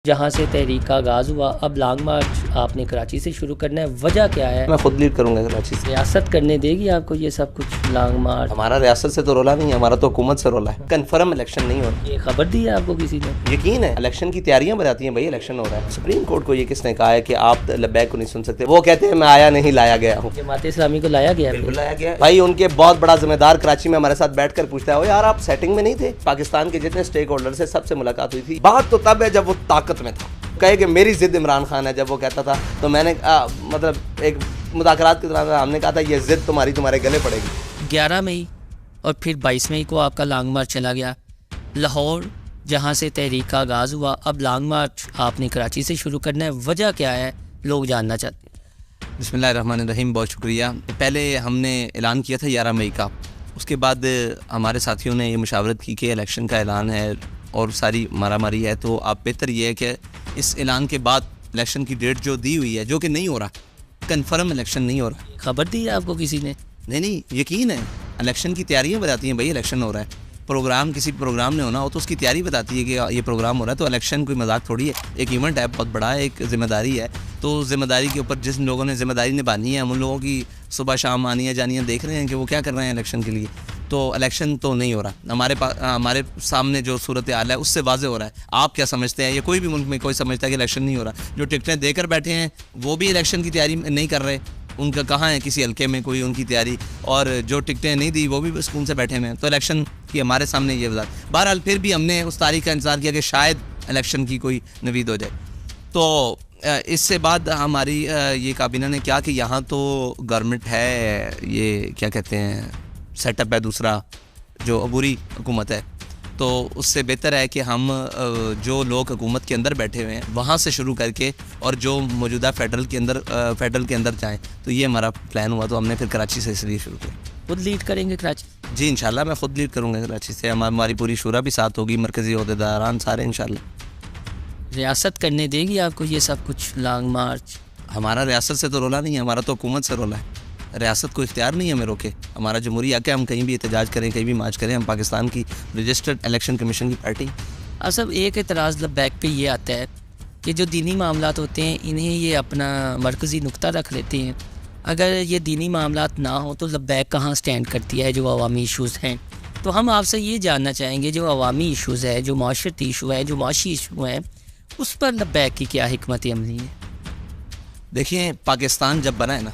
जहाँ से तहरीक का आगाज़ हुआ, अब लॉन्ग मार्च आपने कराची से शुरू करना है, वजह क्या है? मैं खुद लीड करूंगा कराची से। रियासत करने देगी आपको ये सब कुछ लॉन्ग मार्च? हमारा रियासत से तो रोला नहीं है, हमारा तो हुकूमत से रोला है। कन्फर्म इलेक्शन नहीं हो रहा। ये खबर दी है आपको किसी ने? यकीन है, इलेक्शन की तैयारियां बताती हैं भाई इलेक्शन हो रहा है। सुप्रीम कोर्ट को ये किसने कहा है कि आप लब्बैक को नहीं सुन सकते? वो कहते हैं मैं आया नहीं, लाया गया हूँ। जमात इस्लामी को लाया गया? बिल्कुल लाया गया भाई। उनके बहुत बड़ा जिम्मेदार कराची में हमारे साथ बैठ कर पूछता है, यार आप सेटिंग में नहीं थे? पाकिस्तान के जितने स्टेक होल्डर से सबसे मुलाकात हुई थी। बात तो तब है जब वो ताकत में था। कहे कि मेरी जिद इमरान खान है, जब वो कहता था तो मैंने मतलब एक मुज़ाकरात की तरह हमने कहा था ये जिद तुम्हारे गले पड़ेगी। 11 मई और फिर 22 मई को आपका लॉन्ग मार्च चला गया। लाहौर जहाँ से तहरीक का आगाज़ हुआ, अब लॉन्ग मार्च आपने कराची से शुरू करना है, वजह क्या है लोग जानना चाहते हैं। बिस्मिल्लाहिर्रहमानिर्रहीम, बहुत शुक्रिया। पहले हमने ऐलान किया था 11 मई का, उसके बाद हमारे साथियों ने ये मुशावरत की कि इलेक्शन का ऐलान है और सारी मारामारी है, तो आप बेहतर ये है कि इस ऐलान के बाद इलेक्शन की डेट जो दी हुई है, जो कि नहीं हो रहा, कन्फर्म इलेक्शन नहीं हो रहा। खबर दी है आपको किसी ने? नहीं, यकीन है, इलेक्शन की तैयारियां बताती हैं भाई इलेक्शन हो रहा है। प्रोग्राम किसी प्रोग्राम ने होना हो तो उसकी तैयारी बताती है कि ये प्रोग्राम हो रहा है। तो इलेक्शन कोई मजाक थोड़ी है, एक इवेंट है, बहुत बड़ा है, एक जिम्मेदारी है। तो जिम्मेदारी के ऊपर जिन लोगों ने जिम्मेदारी निभानी है, हम उन लोगों की सुबह शाम आनियाँ जानियाँ देख रहे हैं कि वो क्या कर रहे हैं इलेक्शन के लिए। तो इलेक्शन तो नहीं हो रहा। हमारे सामने जो सूरत हाल है उससे वाज़े हो रहा है। आप क्या समझते हैं? ये कोई भी मुल्क में कोई समझता है कि इलेक्शन नहीं हो रहा? जो टिकटें देकर बैठे हैं वो भी इलेक्शन की तैयारी नहीं कर रहे, उनका कहाँ है किसी हल्के में कोई उनकी तैयारी, और जो टिकटें नहीं दी वो भी सुकून से बैठे हुए हैं। तो इलेक्शन की हमारे सामने ये वजह। बहरहाल फिर भी हमने उस तारीख का इंतज़ार किया कि शायद इलेक्शन की कोई नवीद हो जाए। तो इससे बाद हमारी ये काबीना ने क्या कि यहाँ तो गवर्नमेंट है, ये क्या कहते हैं, सेटअप है दूसरा जो अबूरी हुकूमत है, तो उससे बेहतर है कि हम जो लोग हुकूमत के अंदर बैठे हुए हैं वहाँ से शुरू करके और जो मौजूदा फेडरल के अंदर जाएँ। तो ये हमारा प्लान हुआ, तो हमने फिर कराची से इसलिए शुरू किया। खुद लीड करेंगे कराची? जी इंशाल्लाह मैं खुद लीड करूँगा कराची से। हमारी पूरी शुरा भी साथ होगी, मरकज़ी ओहदेदारान सारे इंशाल्लाह। रियासत करने देगी आपको ये सब कुछ लॉन्ग मार्च? हमारा रियासत से तो रोला नहीं है, हमारा तो हुकूमत से रोला है। रियासत को इख्तियार नहीं है हमें रोके। हमारा जमहूरी हक है, हम कहीं भी एहतजाज करें, कहीं भी मार्च करें। हम पाकिस्तान की रजिस्टर्ड इलेक्शन कमीशन की पार्टी। सब एक एतराज़ लब्बैक पे ये आता है कि जो दीनी मामलात होते हैं इन्हें ये अपना मरकज़ी नुक्ता रख लेते हैं। अगर ये दीनी मामलात ना हो तो लब्बैक कहाँ स्टैंड करती है जो अवामी इशूज़ हैं? तो हम आपसे ये जानना चाहेंगे, जो अवामी इशूज़ है, जो माशरती इशू है, जो माशी इशू है, उस पर लब्बैक की क्या हिकमत अमली है? देखिए, पाकिस्तान जब बना है ना,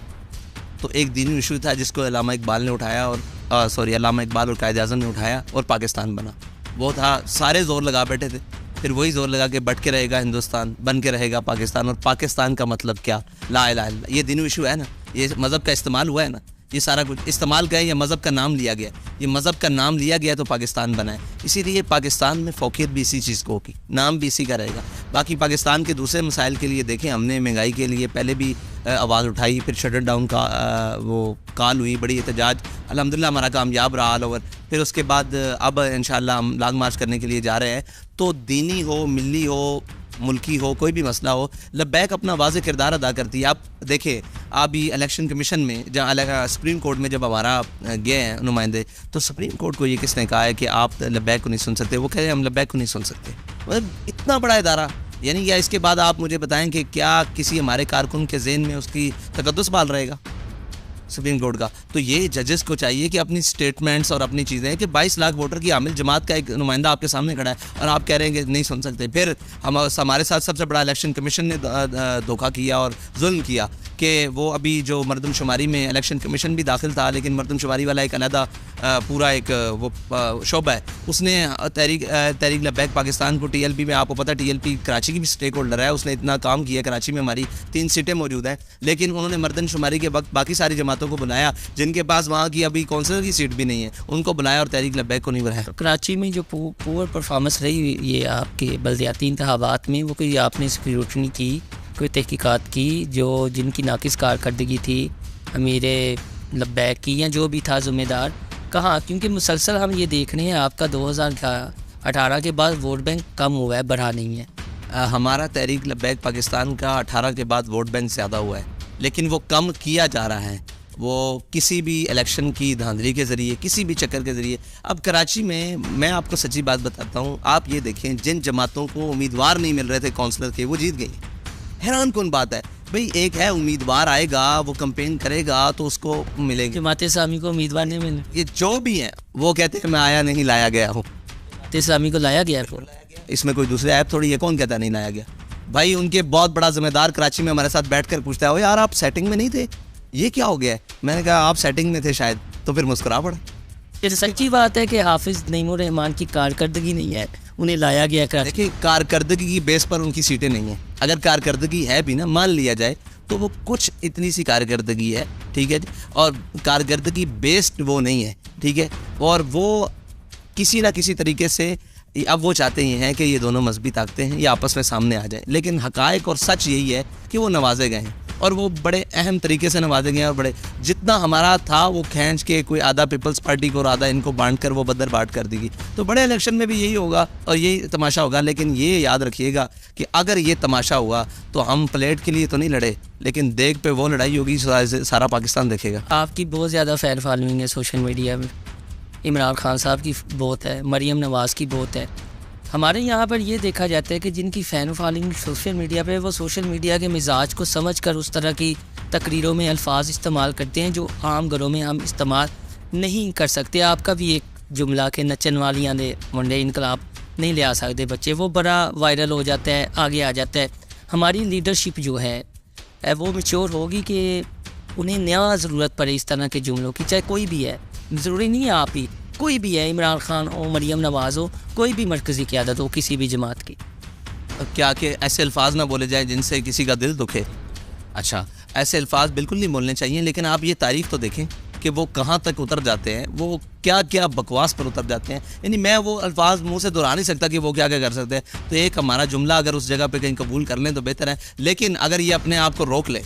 तो एक दीनी इशू था जिसको अल्लामा इकबाल ने उठाया और अल्लामा इकबाल और कायद आज़म ने उठाया और पाकिस्तान बना। वो था, सारे जोर लगा बैठे थे, फिर वही जोर लगा के बट के रहेगा हिंदुस्तान, बन के रहेगा पाकिस्तान। और पाकिस्तान का मतलब क्या? ला इलाहा इल्लल्लाह। ये दीनी इशू है ना, ये मज़हब का इस्तेमाल हुआ है ना, ये सारा कुछ इस्तेमाल का है, या मज़हब का नाम लिया गया, ये मज़हब का नाम लिया गया तो पाकिस्तान बना है। इसीलिए पाकिस्तान में फ़ौक़ियत भी इसी चीज़ को होगी, नाम भी इसी का रहेगा। बाकी पाकिस्तान के दूसरे मसाइल के लिए देखें, हमने महंगाई के लिए पहले भी आवाज़ उठाई, फिर शटर डाउन का वो कॉल हुई, बड़ी एहतजाज, अल्हम्दुलिल्लाह हमारा कामयाब रहा ऑल ओवर। फिर उसके बाद अब इंशाअल्लाह हम लॉन्ग मार्च करने के लिए जा रहे हैं। तो दीनी हो, मिली हो, मुल्की हो, कोई भी मसला हो, लब्बैक अपना वाज़ेह किरदार अदा करती है। आप देखिए, अभी इलेक्शन कमीशन में जहाँ सुप्रीम कोर्ट में जब हमारा गए हैं नुमाइंदे, तो सुप्रीम कोर्ट को ये किसने कहा है कि आप लब्बैक को नहीं सुन सकते? वो कह रहे हैं हम लब्बैक को नहीं सुन सकते। मतलब इतना बड़ा इदारा, यानी या इसके बाद आप मुझे बताएं कि क्या किसी हमारे कारकुन के ज़हन में उसकी तकद्दुस बाल रहेगा सुप्रीम कोर्ट का? तो ये जजेस को चाहिए कि अपनी स्टेटमेंट्स और अपनी चीज़ें, कि 22 लाख वोटर की हामिल जमात का एक नुमाइंदा आपके सामने खड़ा है और आप कह रहे हैं कि नहीं सुन सकते। फिर हमारे साथ सबसे बड़ा इलेक्शन कमीशन ने धोखा किया और जुल्म किया कि वो अभी जो मरदमशुमारी में इलेक्शन कमीशन भी दाखिल था, लेकिन मरदमशुमारी वाला एक अलहदा पूरा एक वो शोबा है, उसने तहरीक लब्बैक पाकिस्तान को, TLP में, आपको पता है TLP कराची की भी स्टेक होल्डर है, उसने इतना काम किया। कराची में हमारी 3 सीटें मौजूद हैं, लेकिन उन्होंने मरदमशुमारी के वक्त बाकी सारी जमातों को बुलाया जिनके पास वहाँ की अभी कौंसिलर की सीट भी नहीं है, उनको बुलाया और तहरीक लब्बैक को नहीं बुलाया। तो कराची में जो पुअर परफॉर्मेंस रही ये आपके बल्दियाती इंतखाबात में, वो कोई आपने स्क्रूटनी की, कोई तहकीकात की, जो जिनकी नाकिस कारकर्दगी थी अमीर लब्बैक की या जो भी था ज़िम्मेदार, कहाँ? क्योंकि मुसलसल हम ये देख रहे हैं आपका 2018 के बाद वोट बैंक कम हुआ है, बढ़ा नहीं है। हमारा तहरीक लब्बैक पाकिस्तान का 18 के बाद वोट बैंक ज़्यादा हुआ है, लेकिन वो कम किया जा रहा है। वो किसी भी इलेक्शन की धांधली के ज़रिए, किसी भी चक्कर के ज़रिए। अब कराची में मैं आपको सच्ची बात बताता हूँ, आप ये देखें, जिन जमातों को उम्मीदवार नहीं मिल रहे थे काउंसलर के, वो जीत गई। हैरान कौन बात है भाई, एक है उम्मीदवार आएगा, वो कैंपेन करेगा तो उसको मिलेंगे। जमात इस्लामी को उम्मीदवार नहीं मिले, ये जो भी है वो कहते हैं मैं आया नहीं, लाया गया हूँ। जमात इस्लामी को लाया गया है। इसमें कोई दूसरे ऐप थोड़ी है, कौन कहता नहीं लाया गया भाई। उनके बहुत बड़ा जिम्मेदार कराची में हमारे साथ बैठ कर पूछता है, ओ यार आप सेटिंग में नहीं थे, ये क्या हो गया है? मैंने कहा आप सेटिंग में थे शायद, तो फिर मुस्कुरा पड़ा। ये सच्ची बात है कि हाफिज़ नईमुर रहमान की कारकर्दगी नहीं है, उन्हें लाया गया कराची। देखिए, कारकर्दगी की बेस पर उनकी सीटें नहीं हैं। अगर कारकर्दगी है भी ना, मान लिया जाए, तो वो कुछ इतनी सी कारकर्दगी है, ठीक है जी, और कारकर्दगी बेस्ड वो नहीं है, ठीक है। और वो किसी ना किसी तरीके से अब वो चाहते ही हैं कि ये दोनों मजहबी ताकतें हैं, ये आपस में सामने आ जाए। लेकिन हकायक और सच यही है कि वो नवाजे गए हैं, और वो बड़े अहम तरीके से नवाजे गए हैं। और बड़े जितना हमारा था वो खींच के कोई आधा पीपल्स पार्टी को और आधा इनको बांट कर वो बदर बाट कर देगी। तो बड़े इलेक्शन में भी यही होगा और यही तमाशा होगा। लेकिन ये याद रखिएगा कि अगर ये तमाशा हुआ तो हम प्लेट के लिए तो नहीं लड़े, लेकिन देग पे वो लड़ाई होगी सारा पाकिस्तान देखेगा। आपकी बहुत ज़्यादा फ़ैन फॉलोइंग है सोशल मीडिया में, इमरान खान साहब की बहुत है, मरीम नवाज़ की बहुत है। हमारे यहाँ पर ये देखा जाता है कि जिनकी फ़ैन फॉलोइंग सोशल मीडिया पे, वो सोशल मीडिया के मिजाज को समझ कर उस तरह की तकरीरों में अल्फाज इस्तेमाल करते हैं जो आम घरों में हम इस्तेमाल नहीं कर सकते। आपका भी एक जुमला के नचन वालियाँ ने मुंडे इनकलाब नहीं ले आ सकते बच्चे, वो बड़ा वायरल हो जाता है, आगे आ जाता है। हमारी लीडरशिप जो है वो मैच्योर होगी कि उन्हें नया ज़रूरत पड़े इस तरह के जुमलों की, चाहे कोई भी है, ज़रूरी नहीं है आप ही, कोई भी है, इमरान खान हो, मरीम नवाज़ हो, कोई भी मरकज़ी क़यादत हो किसी भी जमात की। क्या कि ऐसे अल्फाज ना बोले जाएं जिनसे किसी का दिल दुखे। अच्छा, ऐसे अल्फाज बिल्कुल नहीं बोलने चाहिए, लेकिन आप ये तारीफ़ तो देखें कि वो कहाँ तक उतर जाते हैं, वो क्या क्या बकवास पर उतर जाते हैं। यानी मैं वो अल्फाज मुंह से दोहरा नहीं सकता कि वो क्या क्या कर सकते हैं। तो एक हमारा जुमला अगर उस जगह पे कहीं कबूल कर लें तो बेहतर है, लेकिन अगर ये अपने आप को रोक ले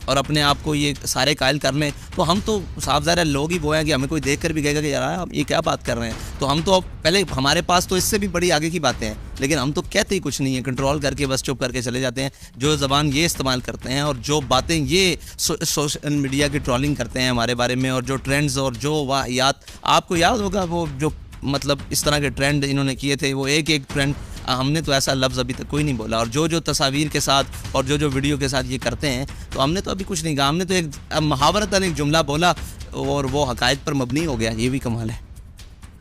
और अपने आप को ये सारे कायल कर लें, तो हम तो साफ ज़ाहिर लोग ही वो हैं कि हमें कोई देख कर भी कहेगा कि यार आप ये क्या बात कर रहे हैं। तो हम तो पहले हमारे पास तो इससे भी बड़ी आगे की बातें हैं, लेकिन हम तो कहते ही कुछ नहीं है, कंट्रोल करके बस चुप करके चले जाते हैं। जो ज़बान ये इस्तेमाल करते हैं और जो बातें ये सोशल मीडिया की ट्रोलिंग करते हैं हमारे बारे में, और जो ट्रेंड्स और जो वाहियात, आपको याद होगा वो जो मतलब इस तरह के ट्रेंड इन्होंने किए थे, वो एक एक ट्रेंड हमने तो ऐसा लफ्ज़ अभी तक कोई नहीं बोला। और जो तस्वीर के साथ और जो वीडियो के साथ ये करते हैं, तो हमने तो अभी कुछ नहीं कहा, हमने तो एक मुहावरतन एक जुमला बोला और वो हकायक पर मबनी हो गया। ये भी कमाल है।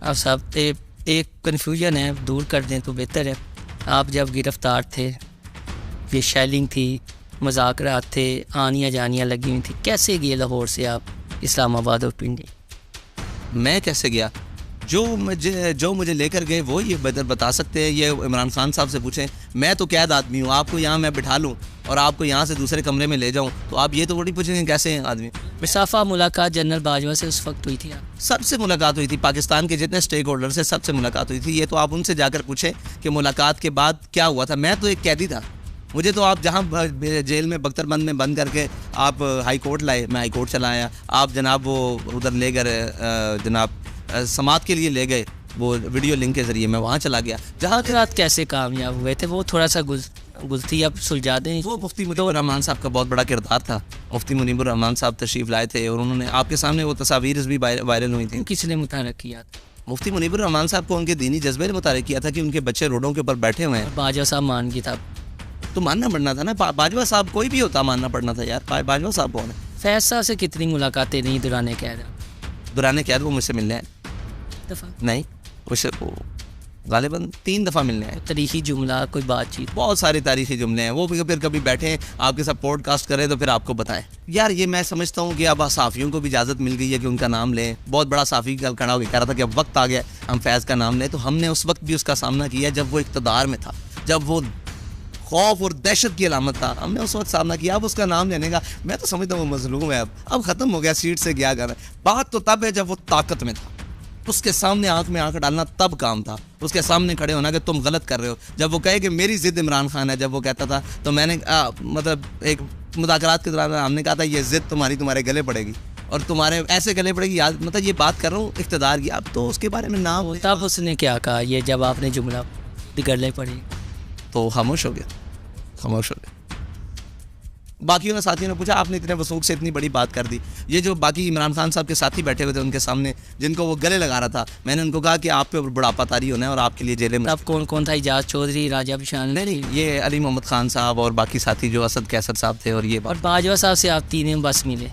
आप साहब एक कन्फ्यूजन है, दूर कर दें तो बेहतर है। आप जब गिरफ़्तार थे, ये शेलिंग थी, मज़ाकरात थे, आनियाँ जानियाँ लगी हुई थी, कैसे गए लाहौर से आप इस्लामाबाद और पिंडी? मैं कैसे गया? जो मुझे लेकर गए वो ये बता सकते हैं। ये इमरान खान साहब से पूछें। मैं तो कैद आदमी हूँ, आपको यहाँ मैं बिठा लूँ और आपको यहाँ से दूसरे कमरे में ले जाऊँ, तो आप ये तो बड़ी पूछेंगे कैसे हैं आदमी। मुसाफा मुलाकात जनरल बाजवा से उस वक्त हुई थी? आप सबसे मुलाकात हुई थी, पाकिस्तान के जितने स्टेक होल्डर से सबसे मुलाकात हुई थी। ये तो आप उनसे जाकर पूछें कि मुलाकात के बाद क्या हुआ था। मैं तो एक कैदी था, मुझे तो आप जहाँ जेल में बख्तरबंद में बंद करके आप हाई कोर्ट लाए, मैं हाई कोर्ट चला आया। आप जनाब वो उधर ले गए, जनाब समात के लिए ले गए, वो वीडियो लिंक के ज़रिए मैं वहाँ चला गया। जहाँ रात कैसे कामयाब हुए थे, वो थोड़ा सा गुलती अब सुलझा दें। वो मुफ्ती मुनीबुर रहमान साहब का बहुत बड़ा किरदार था। मुफ्ती मुनीबुर रहमान साहब तशरीफ़ लाए थे और उन्होंने आपके सामने वो तस्वीर भी वायरल हुई थी। किसने मुतारक किया था? मुफ्ती मुनीबुर रहमान साहब को उनके दीनी जज्बे ने मुतारक किया था कि उनके बच्चे रोडों के ऊपर बैठे हुए हैं। बाजवा साहब मान गया था, तो मानना पड़ना था ना। बाजवा साहब कोई भी होता, मानना पड़ना था यार। बाजवा साहब कौन है? फैज साहब से कितनी मुलाकातें नहीं दुराने कैद? दुराने कैद वो मुझसे मिलने आए दफ़ा नहीं, उसे गालिबन 3 दफ़ा मिलने आए। तारीखी जुमला, कोई बातचीत? बहुत सारे तारीखी जुमले हैं। वो भी फिर कभी बैठे आपके साथ पॉडकास्ट करें तो फिर आपको बताएं। यार ये मैं समझता हूँ कि अब साफ़ियों को भी इजाज़त मिल गई है कि उनका नाम लें। बहुत बड़ा साफ़ी कल खड़ा होकर कह रहा था कि अब वक्त आ गया हम फैज़ का नाम लें, तो हमने उस वक्त भी उसका सामना किया जब वो इक़्तिदार में था, जब वो खौफ और दहशत की अलामत था। हमने उस वक्त सामना किया। अब उसका नाम लेने का मैं तो समझता हूँ वो मज़लूम है। अब ख़त्म हो गया, सीट से गया गाना। बात तो तब है जब वो ताकत में था, उसके सामने आंख में आंख डालना तब काम था। उसके सामने खड़े होना कि तुम गलत कर रहे हो। जब वो कहे कि मेरी ज़िद इमरान खान है, जब वो कहता था, तो मैंने मतलब एक मुज़ाकरात के दौरान हमने कहा था ये ज़िद तुम्हारे गले पड़ेगी और तुम्हारे ऐसे गले पड़ेगी। याद मतलब ये बात कर रहा हूँ इक़्तिदार की। अब तो उसके बारे में ना हो। तब उसने क्या कहा ये जब आपने जुमला बिगड़ने पड़ी? तो खामोश हो गया, खामोश हो गया। बाकियों ने साथियों ने पूछा आपने इतने वसूख से इतनी बड़ी बात कर दी। ये जो बाकी इमरान खान साहब के साथी बैठे हुए थे उनके सामने, जिनको वो गले लगा रहा था, मैंने उनको कहा कि आप पे बुढ़ापा तारी होना है और आपके लिए जेलें में। अब कौन कौन था? इजाज चौधरी, राजा पिशान? नहीं, ये अली मोहम्मद खान साहब और बाकी साथी जो असद कैसर साहब थे। और ये और बाजवा साहब से आप तीनों बस मिले?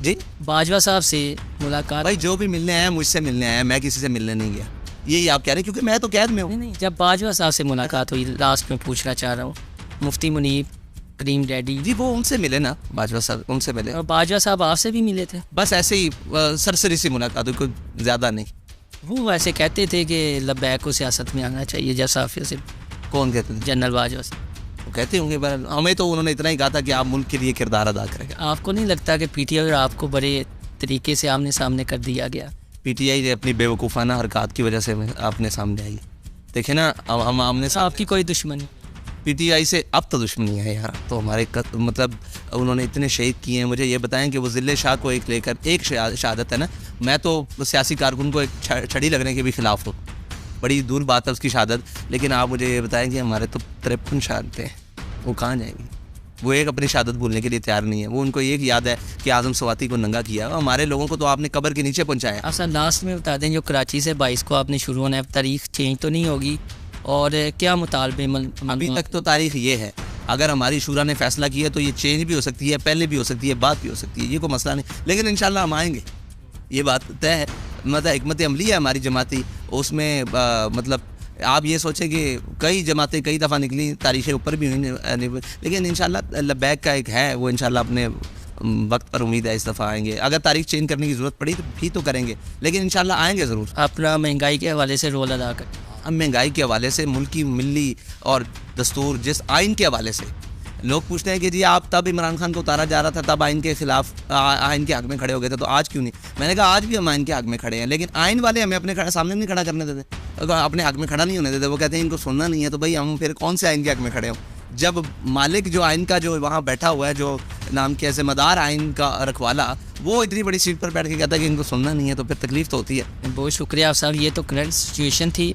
जी, बाजवा साहब से मुलाकात? भाई जो भी मिलने आया मुझसे मिलने आया, मैं किसी से मिलने नहीं गया। यही आप कह रहे हैं क्योंकि मैं तो कैद में हूँ। नहीं, जब बाजवा साहब से मुलाकात हुई, लास्ट में पूछना चाह रहा हूँ, मुफ्ती मुनीब, करीम डैडी जी वो उनसे मिले ना, बाजवा साहब उनसे मिले। और बाजवा साहब आपसे भी मिले थे? बस ऐसे ही सरसरी सी मुलाकात हुई, कोई ज़्यादा नहीं। वो वैसे कहते थे कि लब्बैक को सियासत में आना चाहिए, जैसा फिर कौन कहते थे? जनरल बाजवा साहब। वो कहते होंगे, पर हमें तो उन्होंने इतना ही कहा था कि आप मुल्क के लिए किरदार अदा करेंगे। आपको नहीं लगता कि पीटीआई और आपको बड़े तरीके से आमने सामने कर दिया गया? पीटीआई अपनी बेवकूफ़ाना हरकत की वजह से आपने सामने आई। देखे ना, अब हम आमने से आपकी कोई दुश्मनी? पीटीआई से अब तो दुश्मनी है यार। तो हमारे मतलब उन्होंने इतने शहीद किए हैं। मुझे ये बताएं कि वो ज़िले शाह को एक लेकर एक शहादत है ना, मैं तो सियासी कारकुन को एक छड़ी लगने के भी ख़िलाफ़ हूँ, बड़ी दूर बात है उसकी शहादत। लेकिन आप मुझे ये बताएं कि हमारे तो 53 शहादतें हैं, वो कहाँ जाएंगी? वो एक अपनी शहादत भूलने के लिए तैयार नहीं है। वो उनको एक याद है कि आज़म स्वाति को नंगा किया। हमारे लोगों को तो आपने कब्र के नीचे पहुँचाया। आप सर लास्ट में बता दें, जो कराची से 22 को आपने शुरू होना है, तारीख चेंज तो नहीं होगी? और क्या मुतालबे? अभी तक तो तारीख ये है, अगर हमारी शूरा ने फैसला किया तो ये चेंज भी हो सकती है, पहले भी हो सकती है, बात भी हो सकती है, ये कोई मसला नहीं। लेकिन इंशाल्लाह हम आएंगे, ये बात तय है। मतलब हिकमत अमली है हमारी जमाती, उसमें मतलब आप ये सोचें कि कई जमातें कई दफ़ा निकली, तारीखें ऊपर भी हुई, लेकिन इंशाल्लाह लब्बैक का एक है, वो इंशाल्लाह अपने वक्त पर उम्मीद है इस दफ़ा आएंगे। अगर तारीख चेंज करने की ज़रूरत पड़ी तो भी तो करेंगे, लेकिन इंशाल्लाह आएंगे ज़रूर। अपना महंगाई के हवाले से रोल अदा कर। अब महंगाई के हवाले से, मुल्की मिली और दस्तूर जिस आइन के हवाले से लोग पूछते हैं कि जी आप तब इमरान खान को उतारा जा रहा था, तब आइन के खिलाफ आइन के हक में खड़े हो गए थे, तो आज क्यों नहीं? मैंने कहा आज भी हम आइन के हक में खड़े हैं, लेकिन आइन वाले हमें अपने सामने नहीं खड़ा करने देते, अपने हक में खड़ा नहीं होने देते। वो कहते हैं इनको सुनना नहीं है, तो भाई हम फिर कौन से आइन के हक में खड़े हों? जब मालिक जो आइन का जो वहाँ बैठा हुआ है, जो नाम के ज़िम्मेदार आइन का रखवाला, वो इतनी बड़ी सीट पर बैठ के कहता है कि इनको सुनना नहीं है, तो फिर तकलीफ तो होती है। बहुत शुक्रिया आप साहब, ये तो करंट सिचुएशन थी।